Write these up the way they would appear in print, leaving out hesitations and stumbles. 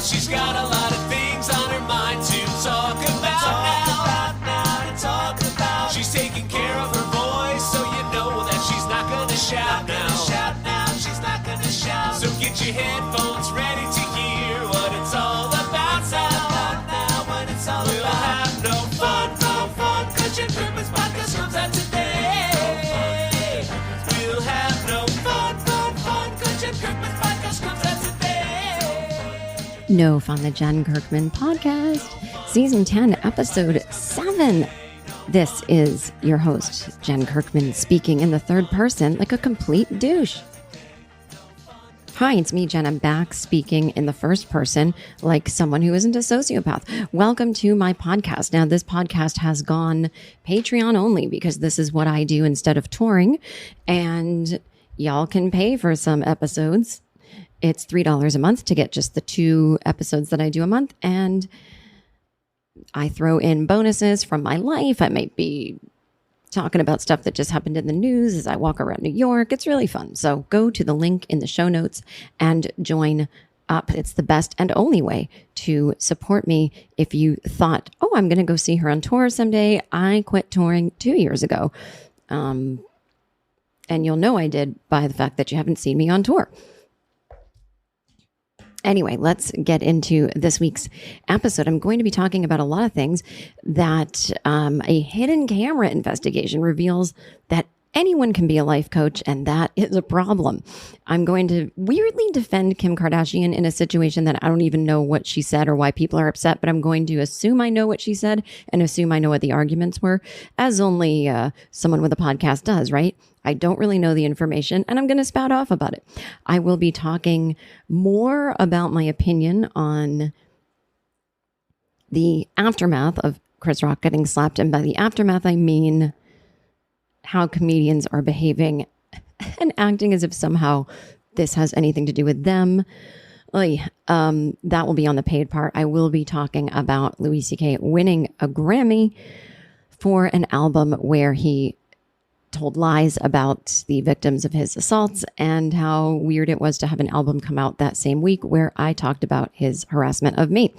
She's got a lot of things on her mind to talk about now. She's taking care of her voice, so you know that she's not gonna shout now. She's not gonna shout. So get your headphones ready to hear what it's all about now. When it's all we'll have no fun, cause Jen Kirkman's podcast comes out today. We'll have no fun, cause Jen Kirkman's podcast comes out today. No Fun, the Jen Kirkman Podcast, Season 10, Episode 7. This is your host, Jen Kirkman, speaking in the third person like a complete douche. Hi, it's me, Jen. I'm back speaking in the first person like someone who isn't a sociopath. Welcome to my podcast. Now, this podcast has gone Patreon only because this is what I do instead of touring, and y'all can pay for some episodes. It's $3 a month to get just the 2 episodes that I do a month, and I throw in bonuses from my life. I might be talking about stuff that just happened in the news as I walk around New York. It's really fun. So go to the link in the show notes and join up. It's the best and only way to support me. If you thought, oh, I'm going to go see her on tour someday, I quit touring 2 years ago. And you'll know I did by the fact that you haven't seen me on tour. Anyway, let's get into this week's episode. I'm going to be talking about a lot of things that a hidden camera investigation reveals that anyone can be a life coach, and that is a problem. I'm going to weirdly defend Kim Kardashian in a situation that I don't even know what she said or why people are upset, but I'm going to assume I know what she said and assume I know what the arguments were, as only someone with a podcast does, right? I don't really know the information, and I'm going to spout off about it. I will be talking more about my opinion on the aftermath of Chris Rock getting slapped. And by the aftermath, I mean how comedians are behaving and acting as if somehow this has anything to do with them. That will be on the paid part. I will be talking about Louis C.K. winning a Grammy for an album where he told lies about the victims of his assaults, and how weird it was to have an album come out that same week where I talked about his harassment of me.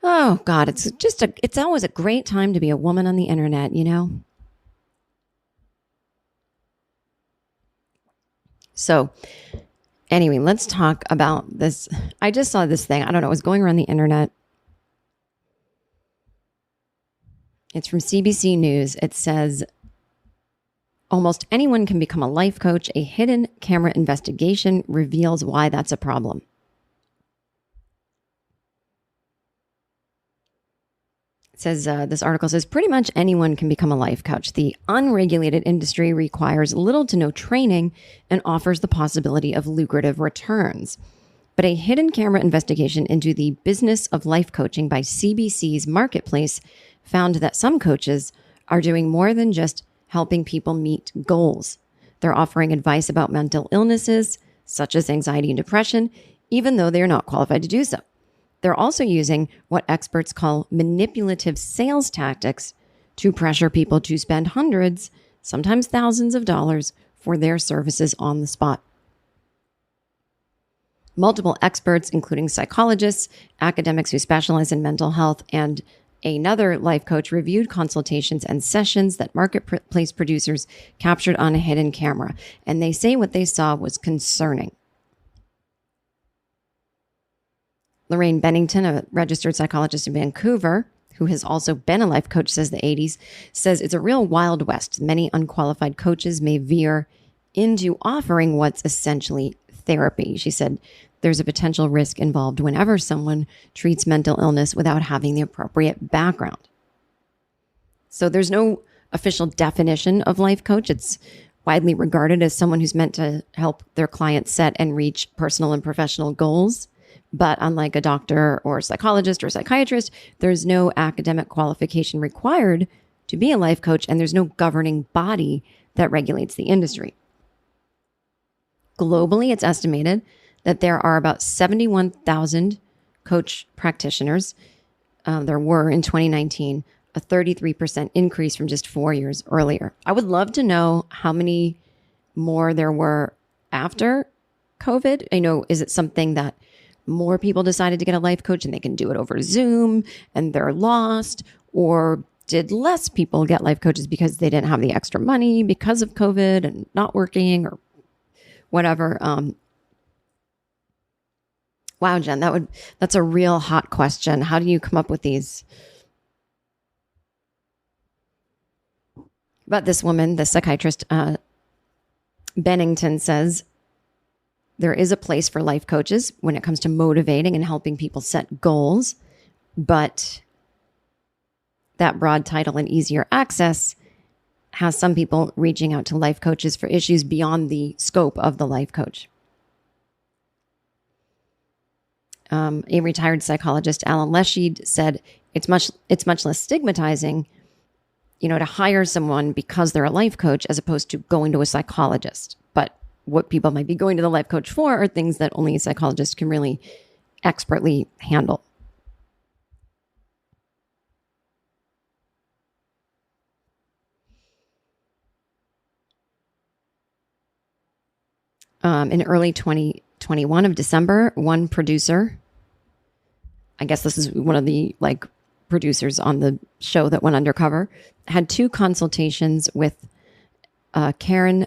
Oh God, it's always a great time to be a woman on the internet, you know? So anyway, let's talk about this. I just saw this thing. I don't know. It was going around the internet. It's from CBC News. It says, almost anyone can become a life coach. A hidden camera investigation reveals why that's a problem. It says, this article says, pretty much anyone can become a life coach. The unregulated industry requires little to no training and offers the possibility of lucrative returns. But a hidden camera investigation into the business of life coaching by CBC's Marketplace found that some coaches are doing more than just helping people meet goals. They're offering advice about mental illnesses, such as anxiety and depression, even though they're not qualified to do so. They're also using what experts call manipulative sales tactics to pressure people to spend hundreds, sometimes thousands of dollars for their services on the spot. Multiple experts, including psychologists, academics who specialize in mental health, and another life coach, reviewed consultations and sessions that Marketplace producers captured on a hidden camera. And they say what they saw was concerning. Lorraine Bennington, a registered psychologist in Vancouver, who has also been a life coach since the 80s, says it's a real Wild West. Many unqualified coaches may veer into offering what's essentially therapy. She said there's a potential risk involved whenever someone treats mental illness without having the appropriate background. So there's no official definition of life coach. It's widely regarded as someone who's meant to help their clients set and reach personal and professional goals. But unlike a doctor or psychologist or psychiatrist, there's no academic qualification required to be a life coach, and there's no governing body that regulates the industry. Globally, it's estimated that there are about 71,000 coach practitioners. There were in 2019, a 33% increase from just 4 years earlier. I would love to know how many more there were after COVID. I know, is it something that more people decided to get a life coach and they can do it over Zoom and they're lost? Or did less people get life coaches because they didn't have the extra money because of COVID and not working or whatever? Wow, Jen, that's a real hot question. How do you come up with these? But this woman, the psychiatrist, Bennington, says there is a place for life coaches when it comes to motivating and helping people set goals, but that broad title and easier access has some people reaching out to life coaches for issues beyond the scope of the life coach. A retired psychologist, Alan Leshied, said it's much less stigmatizing, to hire someone because they're a life coach as opposed to going to a psychologist. But what people might be going to the life coach for are things that only a psychologist can really expertly handle. In early 2021 of December, one producer, I guess this is one of the producers on the show that went undercover, had 2 consultations with Karen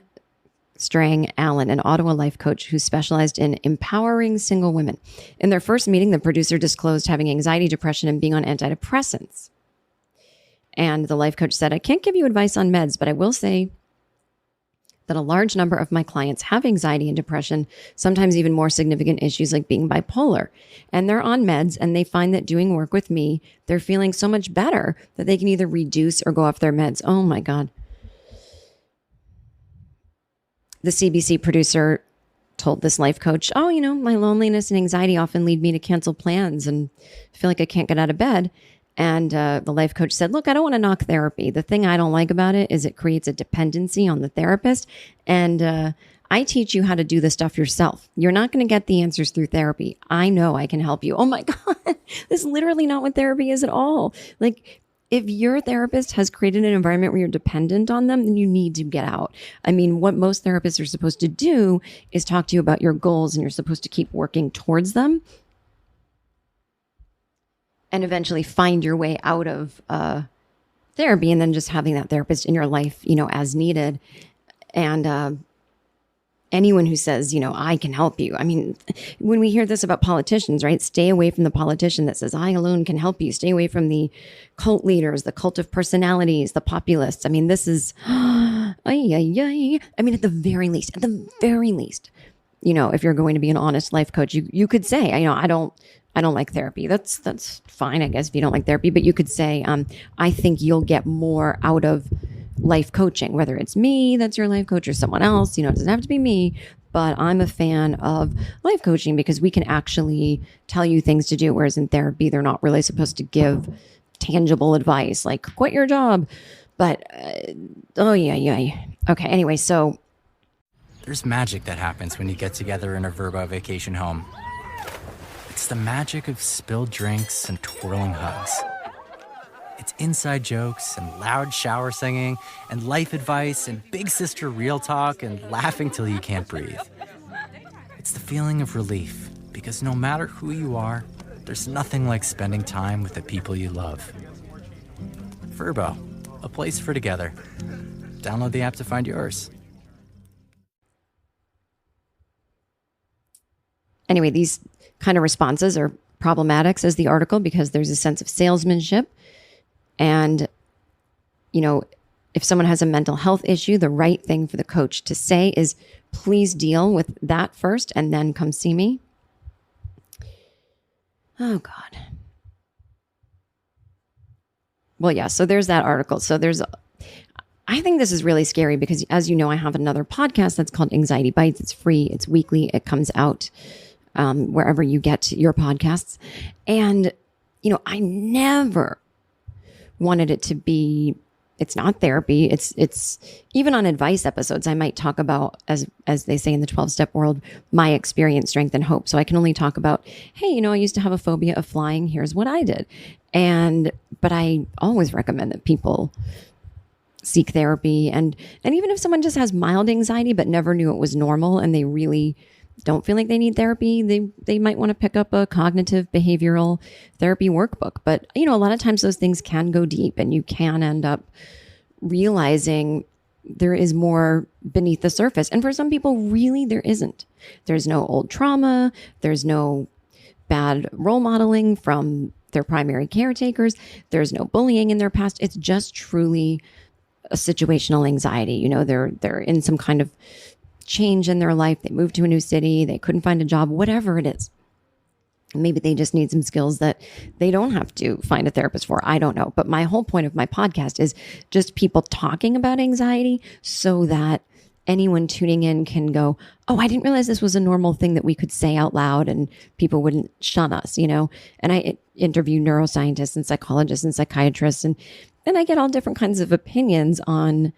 Strang Allen, an Ottawa life coach who specialized in empowering single women. In their first meeting, the producer disclosed having anxiety, depression, and being on antidepressants. And the life coach said, I can't give you advice on meds, but I will say that a large number of my clients have anxiety and depression, sometimes even more significant issues like being bipolar. And they're on meds and they find that doing work with me, they're feeling so much better that they can either reduce or go off their meds. Oh my God. The CBC producer told this life coach, my loneliness and anxiety often lead me to cancel plans and feel like I can't get out of bed. And the life coach said, look, I don't want to knock therapy. The thing I don't like about it is it creates a dependency on the therapist. And I teach you how to do this stuff yourself. You're not going to get the answers through therapy. I know I can help you. Oh my God, this is literally not what therapy is at all. If your therapist has created an environment where you're dependent on them, then you need to get out. I mean, what most therapists are supposed to do is talk to you about your goals, and you're supposed to keep working towards them and eventually find your way out of therapy, and then just having that therapist in your life, as needed. And anyone who says, I can help you. I mean, when we hear this about politicians, right? Stay away from the politician that says, I alone can help you. Stay away from the cult leaders, the cult of personalities, the populists. I mean, this is, I mean, at the very least, if you're going to be an honest life coach, you could say, I don't like therapy. That's fine, I guess, if you don't like therapy, but you could say, I think you'll get more out of life coaching, whether it's me that's your life coach or someone else. It doesn't have to be me, but I'm a fan of life coaching because we can actually tell you things to do, whereas in therapy, they're not really supposed to give tangible advice like quit your job. But okay, anyway, so there's magic that happens when you get together in a Verbo vacation home. It's the magic of spilled drinks and twirling hugs. It's inside jokes and loud shower singing and life advice and big sister real talk and laughing till you can't breathe. It's the feeling of relief because no matter who you are, there's nothing like spending time with the people you love. Verbo, a place for together. Download the app to find yours. Anyway, these kind of responses are problematic, says the article, because there's a sense of salesmanship. And, if someone has a mental health issue, the right thing for the coach to say is, please deal with that first and then come see me. Oh, God. Well, yeah, so there's that article. So I think this is really scary because, as you know, I have another podcast that's called Anxiety Bites. It's free. It's weekly. It comes out wherever you get your podcasts. And, I never wanted it to be, it's not therapy. It's even on advice episodes, I might talk about, as they say in the 12-step world, my experience, strength, and hope. So I can only talk about, hey, I used to have a phobia of flying. Here's what I did. But I always recommend that people seek therapy. And even if someone just has mild anxiety, but never knew it was normal, and they really don't feel like they need therapy, they might want to pick up a cognitive behavioral therapy workbook. But, a lot of times those things can go deep, and you can end up realizing there is more beneath the surface. And for some people, really, there isn't. There's no old trauma. There's no bad role modeling from their primary caretakers. There's no bullying in their past. It's just truly a situational anxiety. They're in some kind of change in their life. They moved to a new city. They couldn't find a job, whatever it is. Maybe they just need some skills that they don't have to find a therapist for. I don't know. But my whole point of my podcast is just people talking about anxiety so that anyone tuning in can go, oh, I didn't realize this was a normal thing that we could say out loud and people wouldn't shun us, And I interview neuroscientists and psychologists and psychiatrists, and I get all different kinds of opinions on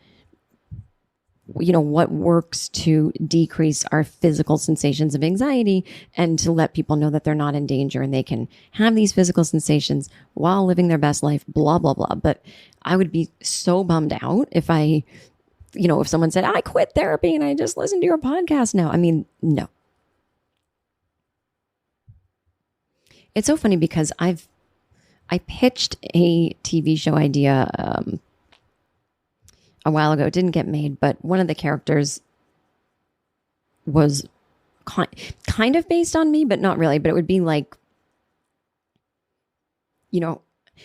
what works to decrease our physical sensations of anxiety and to let people know that they're not in danger and they can have these physical sensations while living their best life, blah, blah, blah. But I would be so bummed out if if someone said, I quit therapy and I just listened to your podcast now. I mean, no. It's so funny because I pitched a TV show idea a while ago. It didn't get made, but one of the characters was kind of based on me, but not really. But it would be like,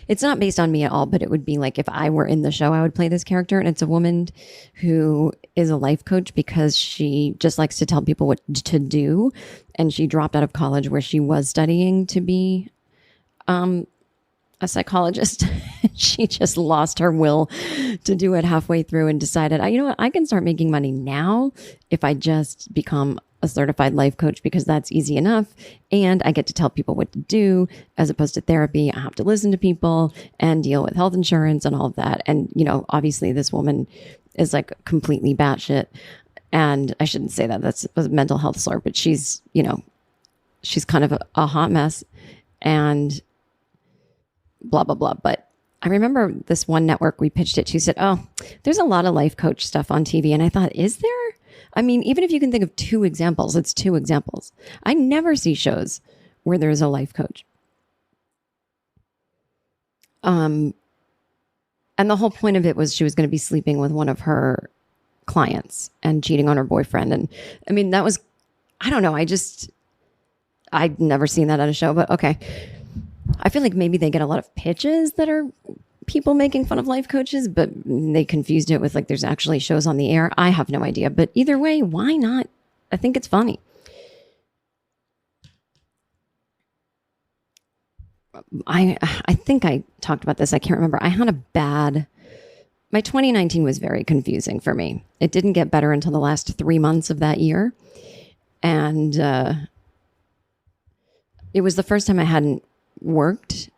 it's not based on me at all, but it would be like if I were in the show, I would play this character. And it's a woman who is a life coach because she just likes to tell people what to do. And she dropped out of college where she was studying to be a psychologist. She just lost her will to do it halfway through and decided, I can start making money now if I just become a certified life coach, because that's easy enough. And I get to tell people what to do as opposed to therapy. I have to listen to people and deal with health insurance and all of that. And, obviously this woman is like completely batshit. And I shouldn't say that, that's a mental health slur, but she's kind of a hot mess and blah, blah, blah. But I remember this one network we pitched it to said, oh, there's a lot of life coach stuff on TV. And I thought, is there? I mean, even if you can think of 2 examples, it's 2 examples. I never see shows where there's a life coach. And the whole point of it was she was going to be sleeping with one of her clients and cheating on her boyfriend. And I mean, that was, I don't know. I'd never seen that on a show, but okay. I feel like maybe they get a lot of pitches that are people making fun of life coaches, but they confused it with like there's actually shows on the air. I have no idea. But either way, why not? I think it's funny. I think I talked about this. I can't remember. I had my 2019 was very confusing for me. It didn't get better until the last 3 months of that year. And it was the first time I hadn't worked,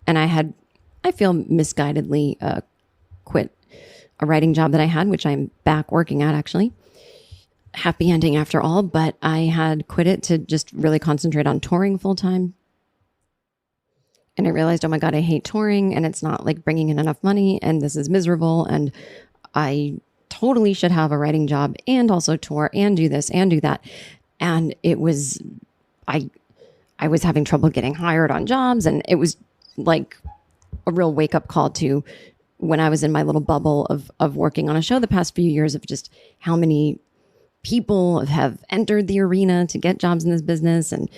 and I feel misguidedly quit a writing job that I had, which I'm back working at actually. Happy ending after all, but I had quit it to just really concentrate on touring full time. And I realized, oh my God, I hate touring and it's not like bringing in enough money and this is miserable. And I totally should have a writing job and also tour and do this and do that. And it was, I was having trouble getting hired on jobs, and it was like a real wake up call to when I was in my little bubble of working on a show the past few years of just how many people have entered the arena to get jobs in this business and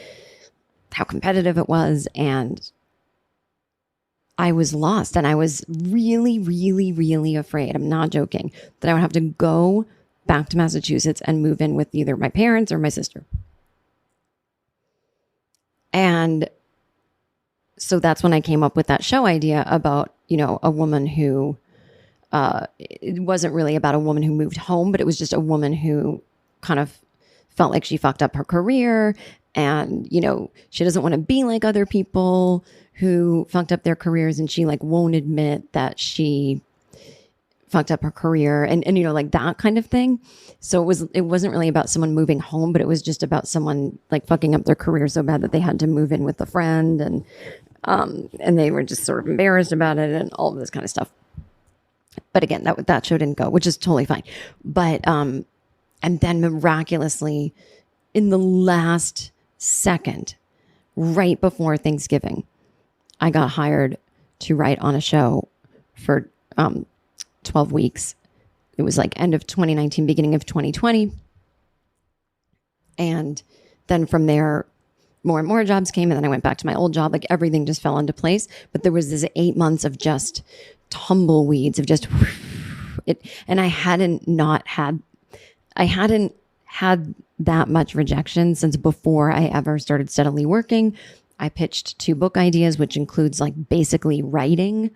how competitive it was. And I was lost, and I was really, really, really afraid. I'm not joking, that I would have to go back to Massachusetts and move in with either my parents or my sister. And so that's when I came up with that show idea about, a woman who, it wasn't really about a woman who moved home, but it was just a woman who kind of felt like she fucked up her career. And, she doesn't want to be like other people who fucked up their careers. And she like won't admit that she fucked up her career and like that kind of thing. So it wasn't really about someone moving home, but it was just about someone like fucking up their career so bad that they had to move in with a friend, and they were just sort of embarrassed about it and all of this kind of stuff. But again, that show didn't go, which is totally fine. But and then miraculously in the last second, right before Thanksgiving, I got hired to write on a show for 12 weeks. It was like end of 2019, beginning of 2020. And then from there, more and more jobs came. And then I went back to my old job. Like everything just fell into place. But there was this 8 months of just tumbleweeds of just it. And I hadn't had that much rejection since before I ever started steadily working. I pitched 2 book ideas, which includes like basically writing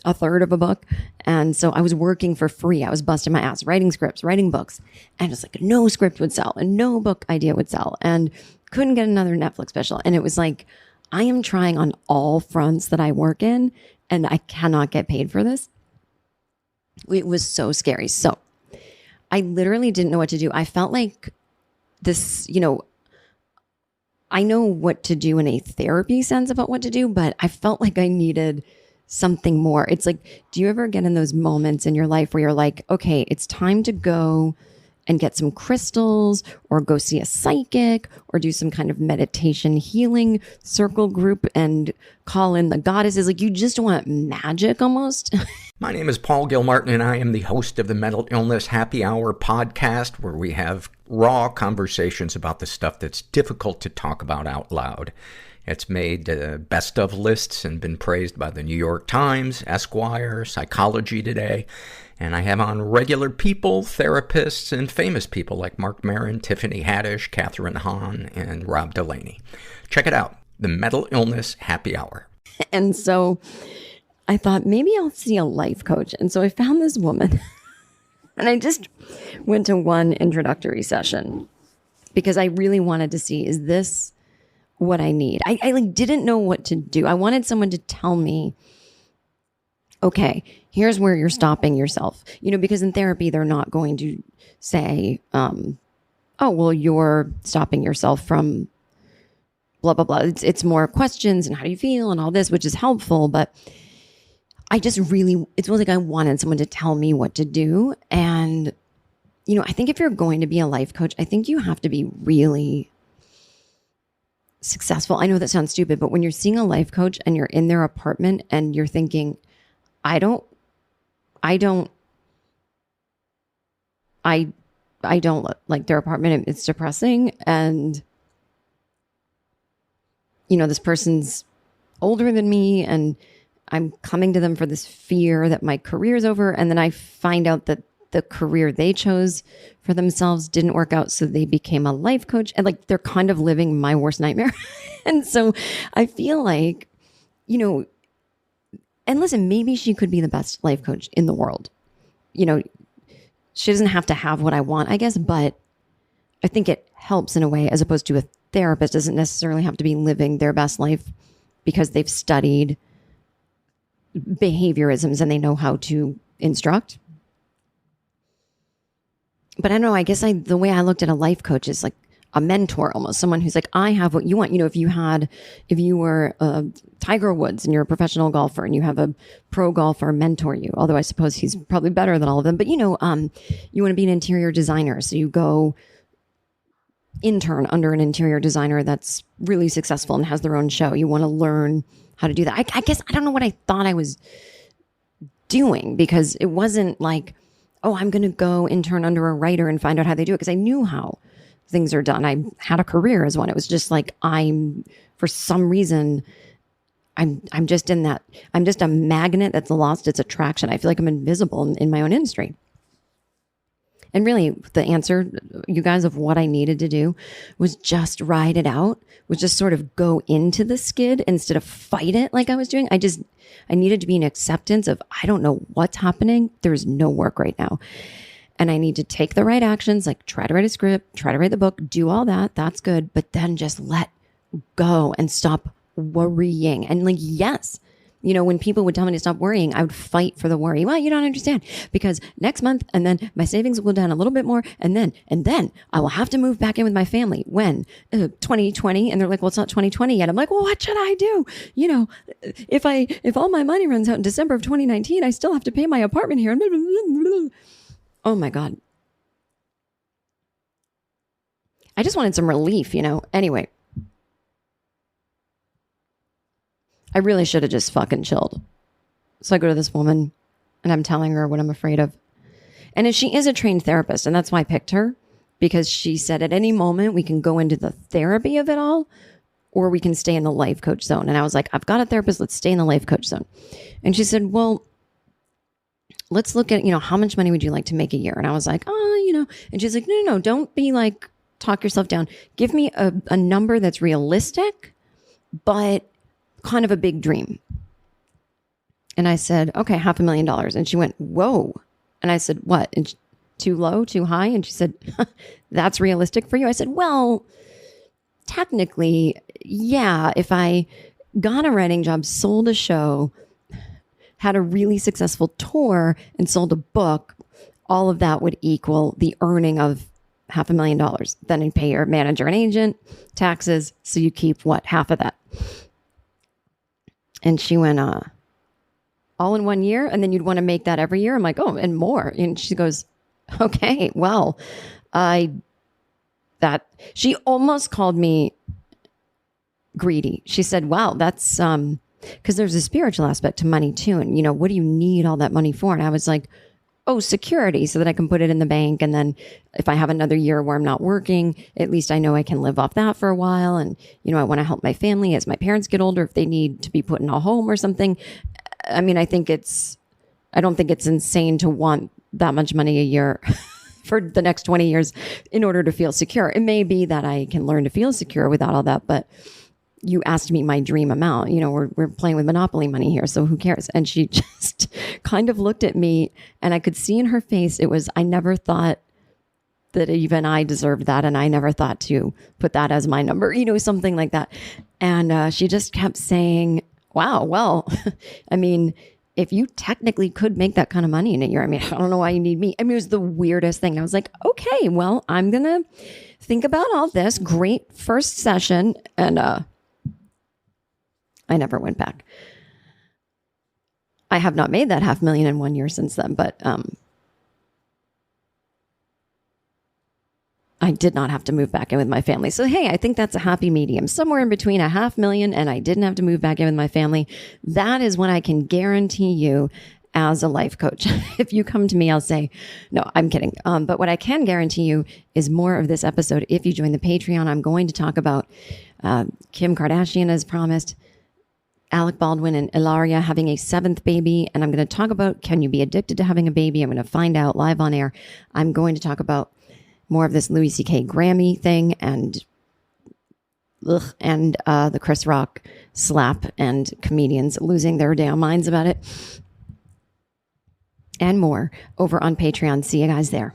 a third of a book. And so I was working for free. I was busting my ass, writing scripts, writing books. And it's like no script would sell and no book idea would sell and couldn't get another Netflix special. And it was like, I am trying on all fronts that I work in and I cannot get paid for this. It was so scary. So I literally didn't know what to do. I felt like this, I know what to do in a therapy sense about what to do, but I felt like I needed something more. It's like, do you ever get in those moments in your life where you're like, okay, it's time to go and get some crystals or go see a psychic or do some kind of meditation healing circle group and call in the goddesses? Like you just want magic almost. My name is Paul Gilmartin, and I am the host of the Mental Illness Happy Hour podcast, where we have raw conversations about the stuff that's difficult to talk about out loud. It's made best of lists and been praised by the New York Times, Esquire, Psychology Today. And I have on regular people, therapists, and famous people like Mark Maron, Tiffany Haddish, Catherine Hahn, and Rob Delaney. Check it out, the Mental Illness Happy Hour. And so I thought maybe I'll see a life coach. And so I found this woman and I just went to one introductory session because I really wanted to see, is this what I need? I like didn't know what to do. I wanted someone to tell me, okay, here's where you're stopping yourself. Because in therapy, they're not going to say, oh, well, you're stopping yourself from blah, blah, blah. It's more questions and how do you feel and all this, which is helpful. But I just really, it's like I wanted someone to tell me what to do. And, I think if you're going to be a life coach, I think you have to be really successful. I know that sounds stupid, but when you're seeing a life coach and you're in their apartment and you're thinking, I don't like their apartment. It's depressing. And, this person's older than me and I'm coming to them for this fear that my career's over. And then I find out that the career they chose for themselves didn't work out. So they became a life coach and like, they're kind of living my worst nightmare. And so I feel like, and listen, maybe she could be the best life coach in the world. She doesn't have to have what I want, I guess, but I think it helps in a way as opposed to a therapist doesn't necessarily have to be living their best life because they've studied behaviorisms and they know how to instruct. But I don't know, I guess the way I looked at a life coach is like a mentor almost, someone who's like, I have what you want. If you were Tiger Woods and you're a professional golfer and you have a pro golfer mentor you, although I suppose he's probably better than all of them, but you want to be an interior designer. So you go intern under an interior designer that's really successful and has their own show. You want to learn how to do that. I guess I don't know what I thought I was doing because it wasn't like, oh, I'm going to go intern under a writer and find out how they do it because I knew how things are done. I had a career as one. It was just like for some reason, I'm just in that. I'm just a magnet that's lost its attraction. I feel like I'm invisible in my own industry. And really, the answer, you guys, of what I needed to do was just ride it out, was just sort of go into the skid instead of fight it like I was doing. I needed to be in acceptance of, I don't know what's happening. There's no work right now. And I need to take the right actions, like try to write a script, try to write the book, do all that. That's good. But then just let go and stop worrying. And like, yes, when people would tell me to stop worrying, I would fight for the worry. Well, you don't understand because next month and then my savings will go down a little bit more. And then I will have to move back in with my family when 2020. And they're like, well, it's not 2020 yet. I'm like, well, what should I do? If all my money runs out in December of 2019, I still have to pay my apartment here. Oh my God. I just wanted some relief, Anyway, I really should have just fucking chilled. So I go to this woman and I'm telling her what I'm afraid of. And she is a trained therapist, and that's why I picked her, because she said at any moment we can go into the therapy of it all, or we can stay in the life coach zone. And I was like, I've got a therapist. Let's stay in the life coach zone. And she said, well, let's look at, how much money would you like to make a year? And I was like, and she's like, no, don't be like, talk yourself down. Give me a number that's realistic, but kind of a big dream. And I said, okay, $500,000. And she went, whoa. And I said, what? And too low, too high? And she said, that's realistic for you? I said, well, technically, yeah, if I got a writing job, sold a show, had a really successful tour, and sold a book, all of that would equal the earning of $500,000. Then you pay your manager and agent, taxes, so you keep what? Half of that. And she went, all in 1 year? And then you'd want to make that every year? I'm like, oh, and more. And she goes, okay, well, she almost called me greedy. She said, wow, that's, because there's a spiritual aspect to money too. And, what do you need all that money for? And I was like, oh, security, so that I can put it in the bank. And then if I have another year where I'm not working, at least I know I can live off that for a while. And, I want to help my family as my parents get older, if they need to be put in a home or something. I mean, I don't think it's insane to want that much money a year for the next 20 years in order to feel secure. It may be that I can learn to feel secure without all that, but you asked me my dream amount. We're playing with Monopoly money here, so who cares? And she just kind of looked at me, and I could see in her face, I never thought that even I deserved that, and I never thought to put that as my number, something like that. And she just kept saying, wow, well, I mean, if you technically could make that kind of money in a year, I don't know why you need me. It was the weirdest thing. I was like, okay, well, I'm going to think about all this. Great first session. And I never went back. I have not made that $500,000 in 1 year since then, but I did not have to move back in with my family. So, hey, I think that's a happy medium. Somewhere in between $500,000 and I didn't have to move back in with my family. That is what I can guarantee you as a life coach. If you come to me, I'll say, no, I'm kidding. But what I can guarantee you is more of this episode. If you join the Patreon, I'm going to talk about Kim Kardashian as promised, Alec Baldwin and Hilaria having a 7th baby. And I'm going to talk about, can you be addicted to having a baby? I'm going to find out live on air. I'm going to talk about more of this Louis C.K. Grammy thing and the Chris Rock slap and comedians losing their damn minds about it. And more over on Patreon. See you guys there.